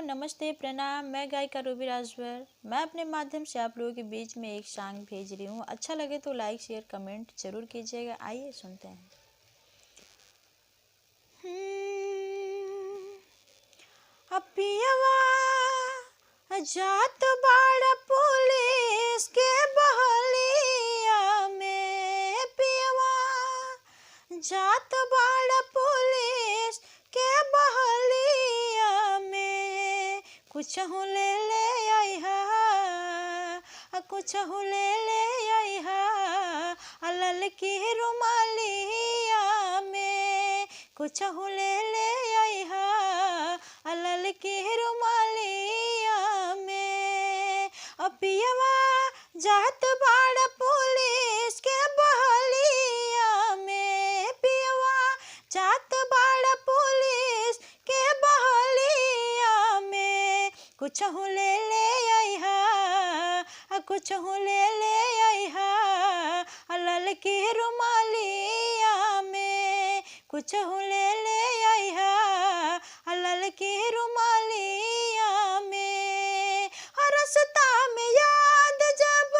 नमस्ते, प्रणाम। मैं गायिका रूबी राजभर। मैं अपने माध्यम से आप लोगों के बीच में एक सॉन्ग भेज रही हूँ। अच्छा लगे तो लाइक शेयर कमेंट जरूर कीजिएगा। आइए सुनते हैं। अपियवा जात बाड़ा पुलिस के बहलिया में, पियवा जात बाड़ा पुलिस के बहलिया में। कुछ हूँ ले आइहा, कुछ हूँ ले आइहा, लल की रुमालिया में। कुछ हूँ ले आइहा, लल की रुमालिया में। पियवा जात बाड़ा पुलिस के बहलिया में, पियवा जात बाड़ा पुलिस के बहलिया में। कुछ हूँ ले आइहा, कुछ हूँ ले आइहा, लल की रुमालिया में। कुछ हूँ ले आइहा, लल की रुमालिया में। रस्ता में याद जब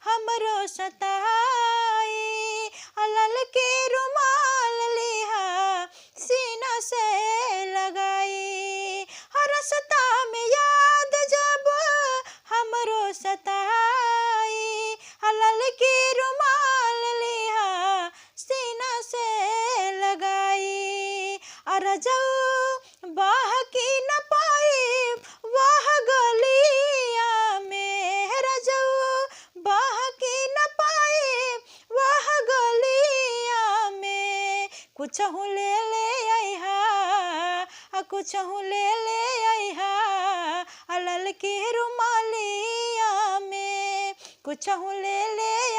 हमरो सताई, लल की रुमाल लिहा सीना से लगाई। रस्ता में याद जब हमरो सताई, लल की रुमाल लिहा सीना से लगाई। रजऊ बाह की न पाई वाह गलिया में, रजऊ बाह की न पाई वाह गलिया में। कुछ हूँ ले आइहा, कुछ हूँ ले आइहा, लल की रुमालिया में। कुछ हूँ ले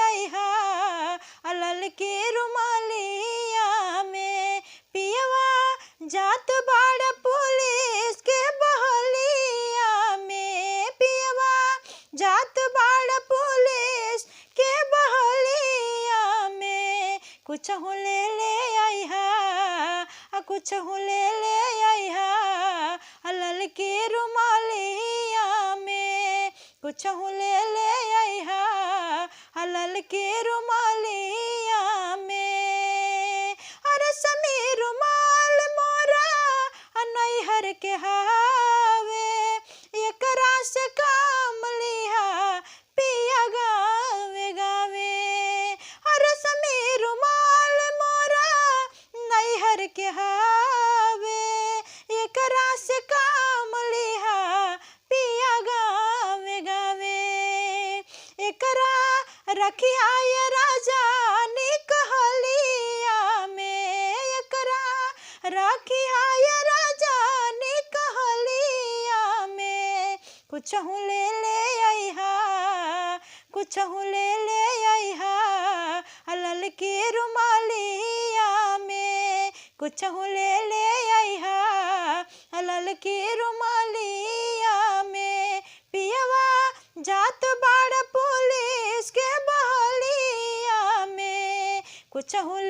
आइहा, लल की रुमालिया में। पियवा जात बाड़ा पुलिस के बहलिया में, पियवा जात बाड़ा पुलिस के बहलिया में। कुछ हूँ ले आइहा, कुछ हूँ ले आइहा, लल की रुमालिया में। कुछ हूँ ले आइहा, लल की रुमालिया में। अरे समी रुमाल मोरा नैहर के हावे, एकरा से काम लिहा पिया गावे गावे। अरे समी रुमाल मोरा नैहर के हावे, एकरा से काम लिहा पिया गावे गावे। एकरा रखी आय राजा निकहलिया में, एकरा रखी आय राजा निकहलिया में। कुछ हूँ ले आइहा, कुछ हूँ ले आइहा, लल की रुमालिया में। कुछ हूँ ले आइहा, लल की रुमालिया में। पियवा जात बाड़ा पुलिस के बहलिया में। कुछ हूँ